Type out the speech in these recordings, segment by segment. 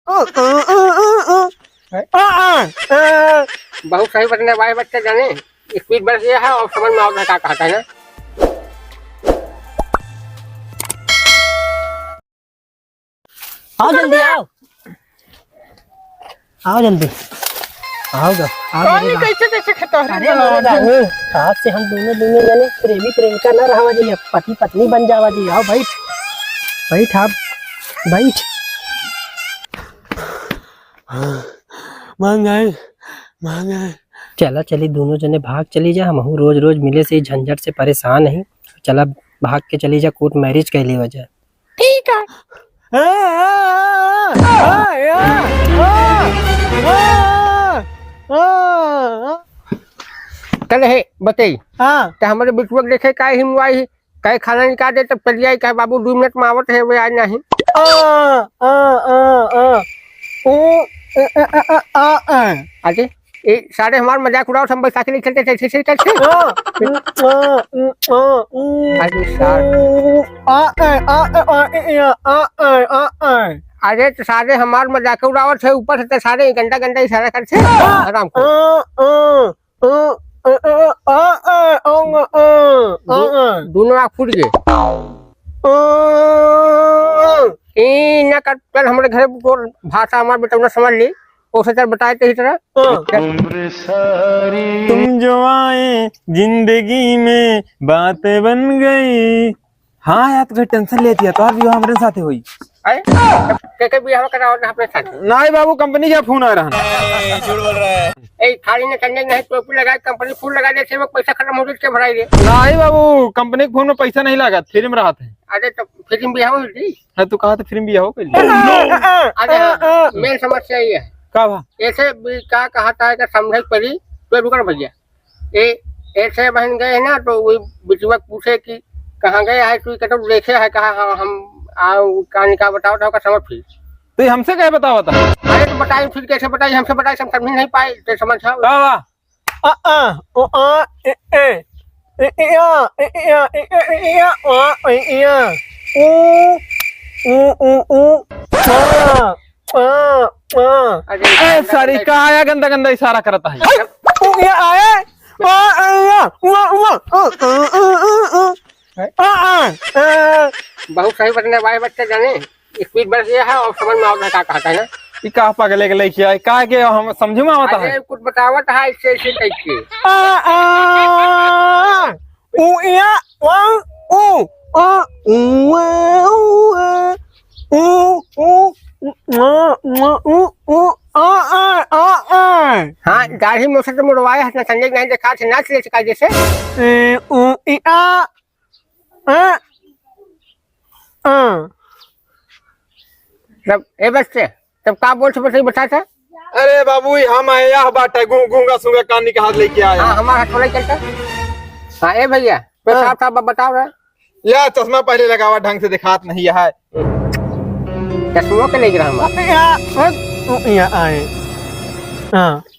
बहुत सही बटने वाले बच्चे जाने स्पीड बढ़ गया है और समझ में आता है क्या कहता है ना। आओ जल्दी आओ, आओ जल्दी आओ गा, आओ मेरे कैसे कैसे खाता है? अरे मेरे रानी, आज से हम दोनों जने प्रेमी प्रेमिका न रहा जी, पति पत्नी बन जावा जी। आओ बैठ बैठ, आप बैठ। महंगाई महंगाई। चला चली दोनों जने भाग चली जा, हम रोज रोज मिले से झंझट से परेशान नहीं। चला भाग के चली जा, कोर्ट मैरिज कर ली वजह। ठीक है। चल है बताई तो हमारे बिटुआ देखे का ही मुआई कहे खाना निकाल दे तब चल जाए कहे बाबू 2 मिनट में आवत है वे आज नहीं। अरे ये सारे हमारे मजाक उड़ाओ हम बैसाखी नहीं खेलते थे ऐसे ही करते। अरे तो सारे हमारे मजाक उड़ावत है ऊपर से सारे घंटा घंटा इशारा करते आराम को। दोनों आँख फूट गए। न कर चल हमारे घर भाषा हमारे बेटा समझ ली उसे चल बताए तो इस तरह। तुम जो आए जिंदगी में बातें बन गई। हाँ यार तुझे टेंशन लेती है तो आप भी हमारे साथ हुई। के भी हम कराओ अपने साथ नहीं बाबू कंपनी का फोन आ रहा है। झूठ बोल रहा है। ए खाली ने करने नहीं टोपी लगा कंपनी फूल लगा दे से पैसा खत्म हो के भराई दे। नहीं बाबू कंपनी के फोन में पैसा नहीं लगा, फ्री में रहा था। अरे तो फिल्म भी हो जी है तू कहा था फिल्म भी हो। अरे मेन समस्या ये है का भा ऐसे भी क्या कहता है कि समझ पड़ी तो रुकर भैया ए ऐसे बहन गए ना तो वही बिचुआ पूछे कि कहाँ गए है तू कहते देखे है कहा हम कहानी का बताओ तो समझ फिर तो हमसे क्या बताओ था। अरे तो बताइए फिर कैसे बताइए हमसे बताइए हम समझ नहीं पाए तो समझ सारी का आया गंदा गंदा इशारा करता है। बहुत सही बटने वाले बच्चे जाने स्पीड बढ़ गया है और समझ में आता है क्या कहता है ना। ये का पागल के लेके आए का के हम समझ में आता है। कुछ बतावत है इससे ऐसे कैसे हाँ दाढ़ी में तो मुड़वाए हंसना संजय नहीं देखा थे नाच ले सका जैसे तब ए बच्चे तब का बोल से बता था। अरे बाबू हम आए यह बात है गूंगा सूंगा कानी के हाथ लेके आए। हाँ हमारा हाथ थोड़ा चलता। हाँ ए भैया साहब साहब बताओ रहा या चश्मा पहले लगावा ढंग से दिखात नहीं है। चश्मों के ले रहा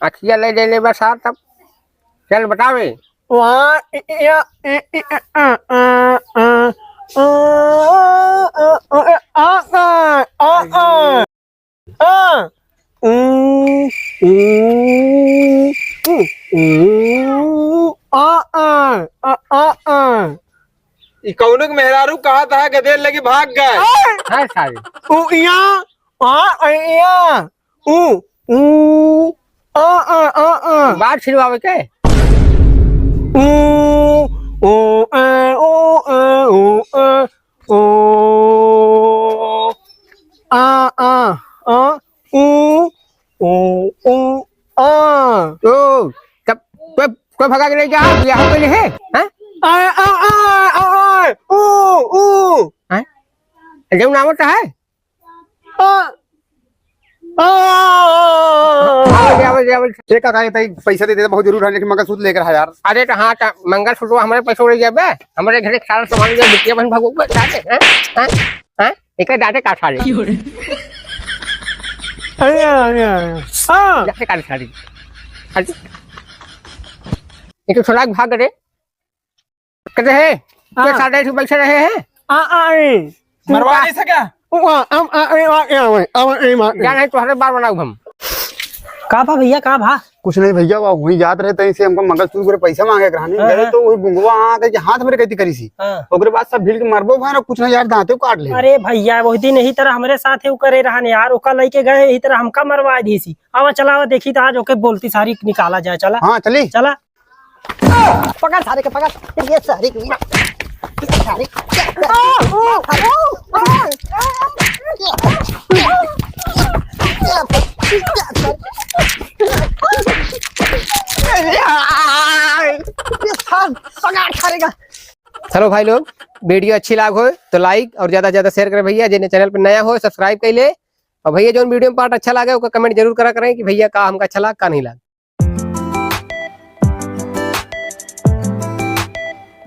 अखिया ले बस हाँ तब चल बतावे कौनुक मेहरारू कहा था गधेल लगी भाग गए। हाँ सारी बात छिड़वावे के तब कोई भगा के ले जा यहाँ पे है जब नाम होता है पैसा दे देता बहुत जरूर है लेकिन मंगलसूत्र लेकर है यार। अरे तो हाँ मंगलसूत्र हमारे पैसे उड़ गया बे हमारे घर सारा सामान बिटिया बहन भागो एक डाटे काट सारे डाटे काट सारी ये तो थोड़ा भाग रहे कहते हैं साढ़े बैठे रहे हैं मरवा नहीं सका क्या नहीं तुम्हारे बार बनाऊ हम का भा भैया का भा कुछ नहीं भैया वो वही याद रहे तहीं से हमको मंगलसूत्र के पैसा मांगे रहने गए तो वही गुंगवा आ के हाथ मेरे कहती करी सी हाँ। ओकरे बाद सब भीड़ के मरबो भाई ना कुछ नहीं यार दांते काट ले। अरे भैया वही दिन यही तरह हमारे साथ है करे रहने यार ओका लेके गए यही तरह हमका मरवा दी सी आवा चला देखी तो आज ओके बोलती सारी निकाला जाए चला हाँ चली चला पकड़ सारे के पकड़ ये सारे के सारे पकड़ सारे का। चलो भाई लोग वीडियो अच्छी लाग हो तो लाइक और ज्यादा से ज्यादा शेयर करें भैया। जिन्हें चैनल पर नया हो सब्सक्राइब कर ले और भैया जो वीडियो में पार्ट अच्छा लगे उसका कमेंट जरूर करा करें कि भैया का हमका अच्छा लगा का नहीं लगा।